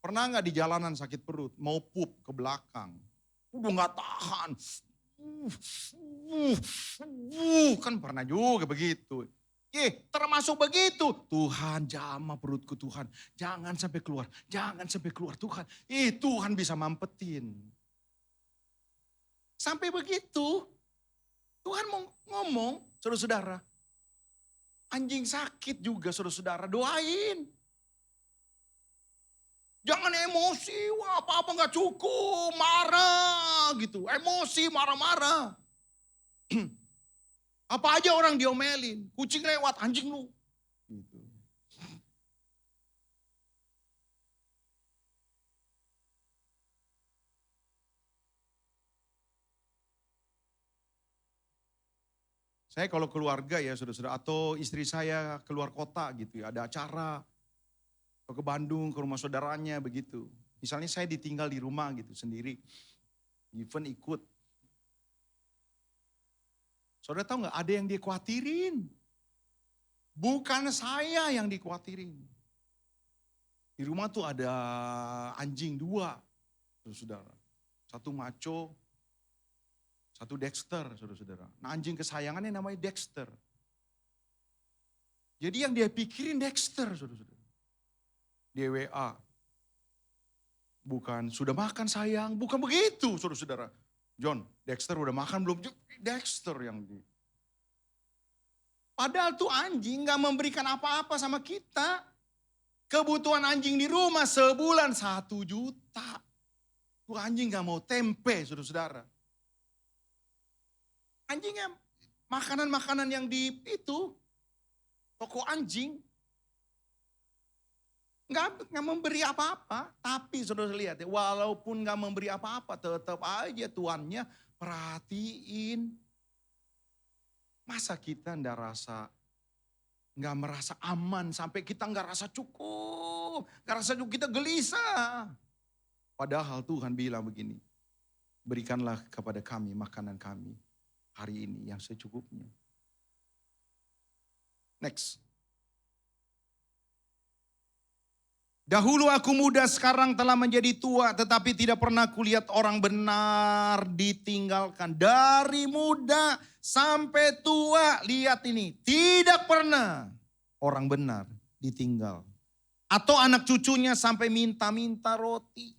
Pernah gak di jalanan sakit perut? Mau pup ke belakang. Udah gak tahan. Kan pernah juga begitu. Termasuk begitu. Tuhan jamah perutku Tuhan. Jangan sampai keluar. Jangan sampai keluar Tuhan. Tuhan bisa mampetin. Sampai begitu. Tuhan mau ngomong saudara-saudara. Anjing sakit juga saudara-saudara doain. Jangan emosi, wah apa-apa gak cukup, marah gitu. Emosi, marah-marah. Apa aja orang diomelin, kucing lewat, anjing lu. Gitu. Saya kalau keluarga ya saudara-saudara, atau istri saya keluar kota gitu ya, ada acara. Atau ke Bandung, ke rumah saudaranya begitu. Misalnya saya ditinggal di rumah gitu sendiri. Even ikut. Saudara tahu gak ada yang dia khawatirin. Bukan saya yang dikhawatirin. Di rumah tuh ada anjing 2. Saudara. Satu maco, satu Dexter, saudara-saudara. Nah anjing kesayangannya namanya Dexter. Jadi yang dia pikirin Dexter, saudara-saudara. Di WA. Bukan sudah makan sayang, bukan begitu saudara-saudara. John, Dexter udah makan belum? Dexter yang di. Padahal tuh anjing gak memberikan apa-apa sama kita. Kebutuhan anjing di rumah sebulan 1 juta. Tuh anjing gak mau tempe, saudara-saudara. Anjingnya makanan-makanan yang di itu, toko anjing. Nggak memberi apa-apa, tapi saudara lihat ya, walaupun nggak memberi apa-apa, tetap aja tuannya perhatiin. Masa kita nggak merasa aman sampai kita nggak rasa cukup, kita gelisah. Padahal Tuhan bilang begini, berikanlah kepada kami makanan kami hari ini yang secukupnya. Next. Dahulu aku muda, sekarang telah menjadi tua, tetapi tidak pernah kulihat orang benar ditinggalkan. Dari muda sampai tua, lihat ini, tidak pernah orang benar ditinggal. Atau anak cucunya sampai minta-minta roti.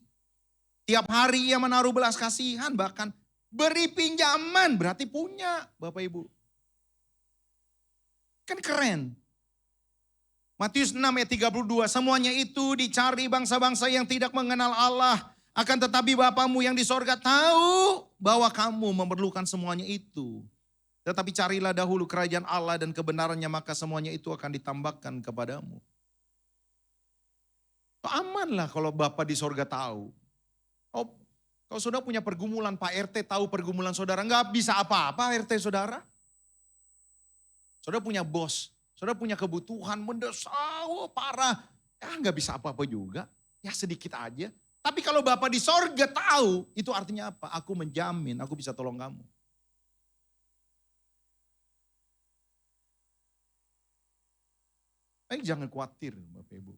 Tiap hari ia menaruh belas kasihan, bahkan beri pinjaman, berarti punya Bapak Ibu. Kan keren. Matius 6 ayat 32, semuanya itu dicari bangsa-bangsa yang tidak mengenal Allah. Akan tetapi Bapamu yang di sorga tahu bahwa kamu memerlukan semuanya itu. Tetapi carilah dahulu kerajaan Allah dan kebenarannya, maka semuanya itu akan ditambahkan kepadamu. Amanlah kalau Bapa di sorga tahu. Oh, kalau saudara punya pergumulan, Pak RT tahu pergumulan saudara, nggak bisa apa-apa RT saudara. Saudara punya bos. Saudara punya kebutuhan mendesak, parah. Ya nggak bisa apa-apa juga. Ya sedikit aja. Tapi kalau Bapa di sorga tahu, itu artinya apa? Aku menjamin, aku bisa tolong kamu. Baik, jangan khawatir Bapak Ibu.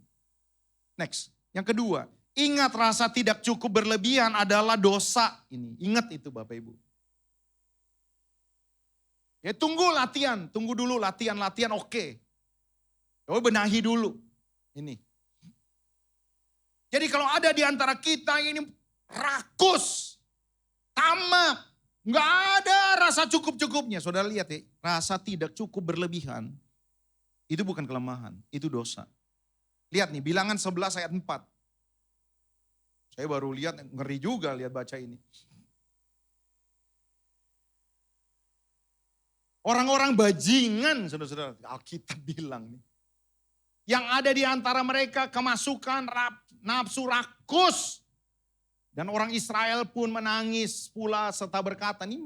Next, yang kedua. Ingat, rasa tidak cukup berlebihan adalah dosa. Ini, ingat itu Bapak Ibu. Ya tunggu dulu latihan oke. Oh benahi dulu. Ini. Jadi kalau ada di antara kita ini rakus, tamak, nggak ada rasa cukup-cukupnya. Saudara lihat ya, rasa tidak cukup berlebihan, itu bukan kelemahan, itu dosa. Lihat nih, Bilangan 11 ayat 4. Saya baru lihat, ngeri juga lihat baca ini. Orang-orang bajingan, saudara-saudara, Alkitab bilang nih. Yang ada di antara mereka kemasukan nafsu rakus. Dan orang Israel pun menangis pula serta berkata, nih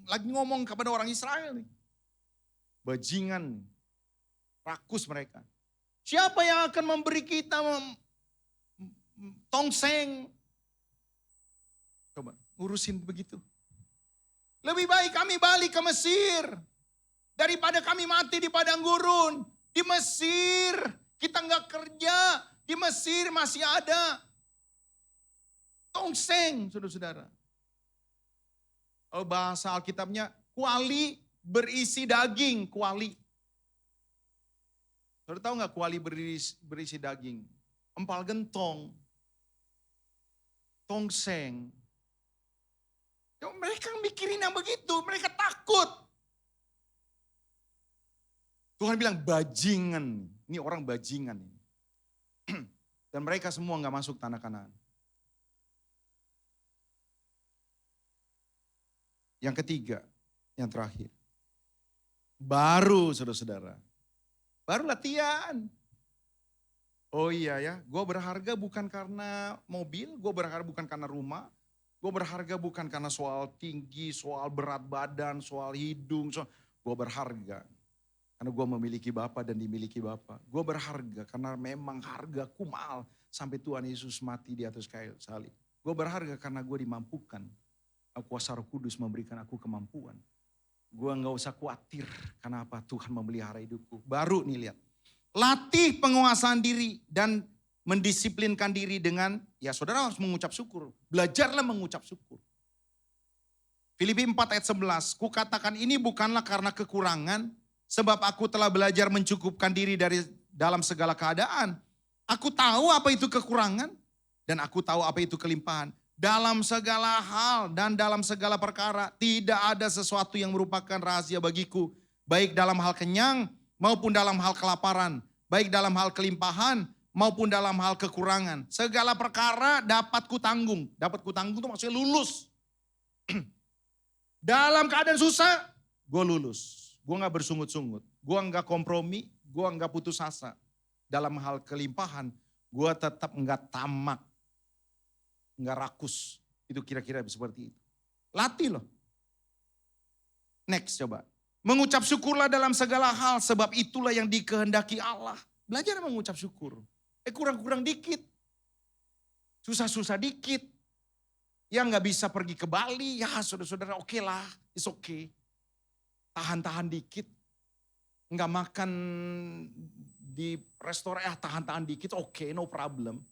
lagi ngomong kepada orang Israel nih. Bajingan, rakus mereka. Siapa yang akan memberi kita tongseng? Coba urusin begitu. Lebih baik kami balik ke Mesir. Daripada kami mati di padang gurun. Di Mesir kita nggak kerja. Di Mesir masih ada tongseng, saudara-saudara. Kalau bahasa Alkitabnya, kuali berisi daging, kuali. Saudara tahu nggak kuali berisi daging? Empal gentong, tongseng. Mereka mikirin yang begitu, mereka takut. Tuhan bilang bajingan, ini orang bajingan. Dan mereka semua gak masuk tanah Kanaan. Yang ketiga, yang terakhir. Baru saudara-saudara, baru latihan. Oh iya ya, gue berharga bukan karena mobil, gue berharga bukan karena rumah. Gue berharga bukan karena soal tinggi, soal berat badan, soal hidung. Gue berharga karena gue memiliki Bapa dan dimiliki Bapa. Gue berharga karena memang hargaku mahal sampai Tuhan Yesus mati di atas kayu salib. Gue berharga karena gue dimampukan. Kuasa Roh Kudus memberikan aku kemampuan. Gue gak usah khawatir karena apa? Tuhan memelihara hidupku. Baru nih lihat. Latih penguasaan diri dan mendisiplinkan diri dengan, ya saudara harus mengucap syukur. Belajarlah mengucap syukur. Filipi 4 ayat 11, kukatakan ini bukanlah karena kekurangan, sebab aku telah belajar mencukupkan diri dari dalam segala keadaan. Aku tahu apa itu kekurangan, dan aku tahu apa itu kelimpahan. dalam segala hal dan dalam segala perkara. Tidak ada sesuatu yang merupakan rahasia bagiku. Baik dalam hal kenyang maupun dalam hal kelaparan. Baik dalam hal kelimpahan maupun dalam hal kekurangan. Segala perkara dapat kutanggung. Dapat kutanggung itu maksudnya lulus. Dalam keadaan susah, gue lulus. Gue gak bersungut-sungut. Gue gak kompromi, gue gak putus asa. Dalam hal kelimpahan, gue tetap gak tamak. Gak rakus. Itu kira-kira seperti itu. Latih loh. Next coba. Mengucap syukurlah dalam segala hal. Sebab itulah yang dikehendaki Allah. Belajar mengucap syukur. Kurang-kurang dikit. Susah-susah dikit. Yang gak bisa pergi ke Bali. Ya saudara-saudara oke lah. It's okay. Tahan-tahan dikit. Gak makan di restoran. Tahan-tahan dikit. Oke, no problem.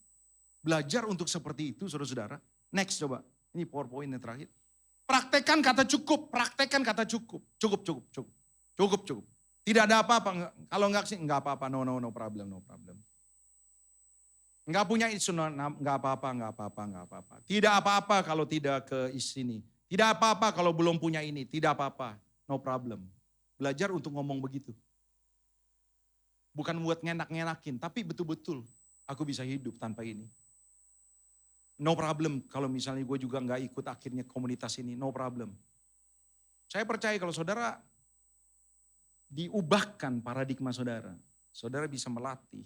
Belajar untuk seperti itu saudara-saudara. Next coba. Ini PowerPoint yang terakhir. Praktekkan kata cukup. Praktekkan kata cukup. Cukup. Tidak ada apa-apa. Kalau enggak sih enggak apa-apa. No problem. Enggak punya isu. Enggak apa-apa. Tidak apa-apa kalau tidak ke sini. Tidak apa-apa kalau belum punya ini. Tidak apa-apa. No problem. Belajar untuk ngomong begitu. Bukan buat ngenak-ngenakin. Tapi betul-betul aku bisa hidup tanpa ini. No problem kalau misalnya gue juga gak ikut akhirnya komunitas ini, no problem. Saya percaya kalau saudara diubahkan paradigma saudara, saudara bisa melatih.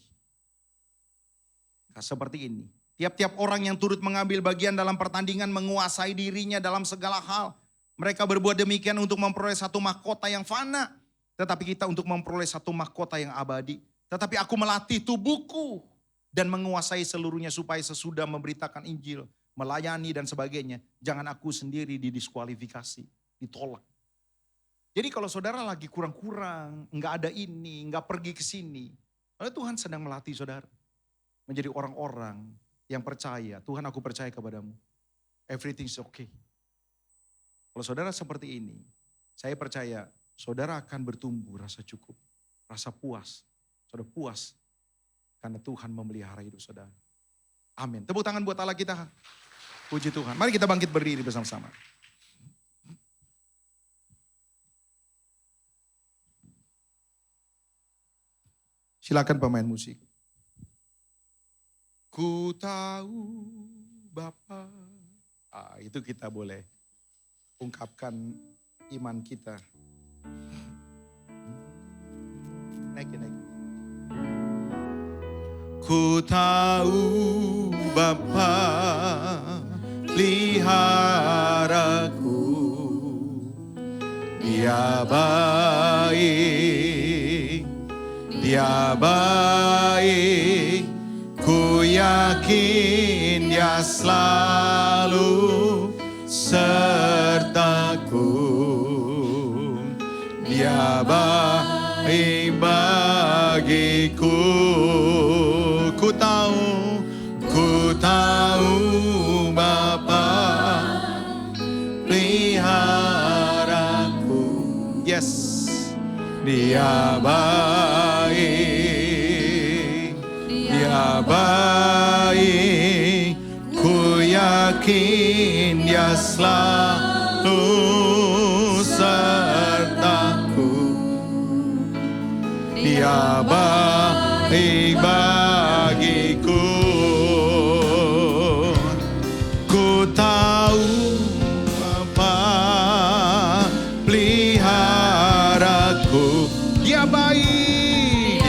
Nah, seperti ini. Tiap-tiap orang yang turut mengambil bagian dalam pertandingan menguasai dirinya dalam segala hal. Mereka berbuat demikian untuk memperoleh satu mahkota yang fana. Tetapi kita untuk memperoleh satu mahkota yang abadi. Tetapi aku melatih tubuhku. Dan menguasai seluruhnya supaya sesudah memberitakan Injil, melayani dan sebagainya. Jangan aku sendiri didiskualifikasi, ditolak. Jadi kalau saudara lagi kurang-kurang, enggak ada ini, enggak pergi ke sini. Lalu Tuhan sedang melatih saudara. Menjadi orang-orang yang percaya, Tuhan aku percaya kepadamu. Everything's okay. Kalau saudara seperti ini, saya percaya saudara akan bertumbuh rasa cukup, rasa puas. Saudara puas. Karena Tuhan memelihara hidup saudara. Amin. Tepuk tangan buat Allah kita. Puji Tuhan. Mari kita bangkit berdiri bersama-sama. Silakan pemain musik. Ku tahu Bapa. Itu kita boleh ungkapkan iman kita. Naik. Ku tahu Bapa peliharaku, Dia baik, ku yakin Dia selalu sertaku. Dia baik bagiku. Ku tahu Bapa peliharaku. Yes, Dia baik, ku yakin Dia selalu sertaku. Dia baik bagiku. Ku tahu Bapa peliharaku. Dia baik,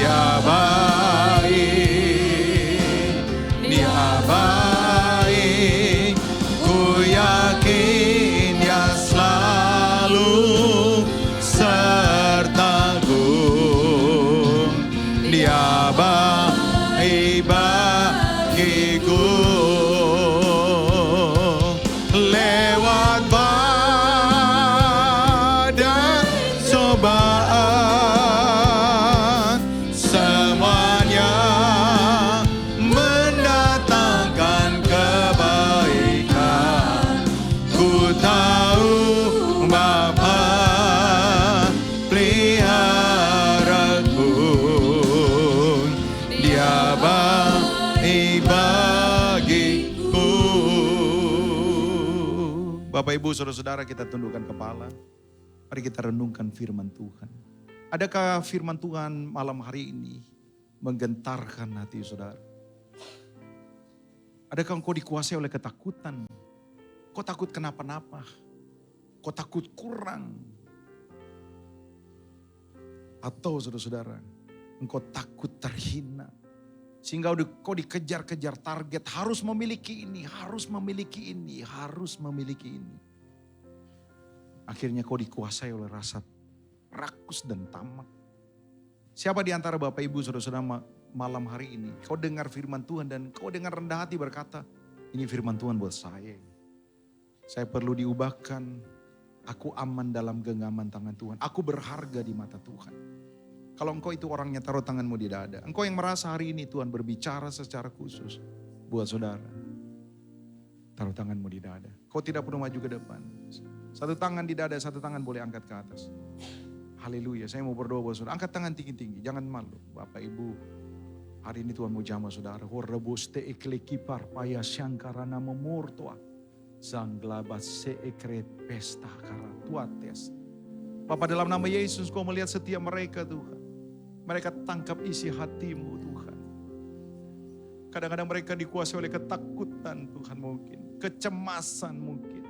ku yakin Dia selalu sertaku. Dia baik bagiku. Lewat badai cobaan, semua Bapak Ibu saudara-saudara, kita tundukkan kepala. Mari kita renungkan firman Tuhan. Adakah firman Tuhan malam hari ini menggentarkan hati saudara? Adakah engkau dikuasai oleh ketakutan? Kau takut kenapa-napa? Kau takut kurang? Atau saudara-saudara, engkau takut terhina? Sehingga kau dikejar-kejar target, harus memiliki ini, harus memiliki ini, harus memiliki ini. Akhirnya kau dikuasai oleh rasa rakus dan tamak. Siapa di antara Bapak Ibu saudara-saudara malam hari ini, kau dengar firman Tuhan dan kau dengan rendah hati berkata, ini firman Tuhan buat saya. Saya perlu diubahkan, aku aman dalam genggaman tangan Tuhan. Aku berharga di mata Tuhan. Kalau engkau itu orangnya, taruh tanganmu di dada. Engkau yang merasa hari ini Tuhan berbicara secara khusus buat saudara. Taruh tanganmu di dada. Kau tidak perlu maju ke depan. Satu tangan di dada, satu tangan boleh angkat ke atas. Haleluya, saya mau berdoa buat saudara. Angkat tangan tinggi-tinggi, jangan malu. Bapak Ibu, hari ini Tuhan mau jamah saudara. Horreboste eklekipar paya syangkarana memurtoa. Zanglabat seekret pesta karatuates. Bapak, dalam nama Yesus kau melihat setiap mereka Tuhan. Mereka tangkap isi hatimu Tuhan. Kadang-kadang mereka dikuasai oleh ketakutan Tuhan mungkin. Kecemasan mungkin.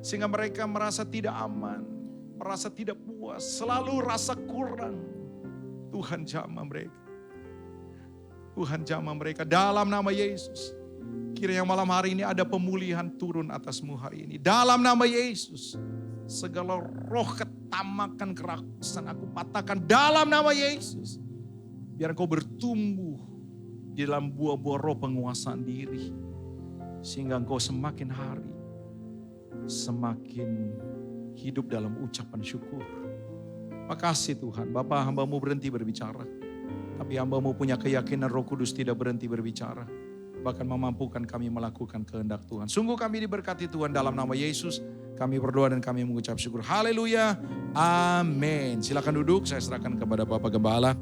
Sehingga mereka merasa tidak aman. Merasa tidak puas. Selalu rasa kurang. Tuhan jamah mereka. Tuhan jamah mereka dalam nama Yesus. Kiranya malam hari ini ada pemulihan turun atasmu hari ini. Dalam nama Yesus. Segala roh ketamakan, kerakusan aku patahkan dalam nama Yesus. Biar kau bertumbuh di dalam buah-buah roh penguasaan diri. Sehingga engkau semakin hari semakin hidup dalam ucapan syukur. Makasih Tuhan, Bapa, hamba-Mu berhenti berbicara. Tapi hamba-Mu punya keyakinan Roh Kudus tidak berhenti berbicara. Bahkan memampukan kami melakukan kehendak Tuhan. Sungguh kami diberkati Tuhan dalam nama Yesus. Kami berdoa dan kami mengucap syukur. Haleluya. Amin. Silakan duduk, saya serahkan kepada Bapak Gembala.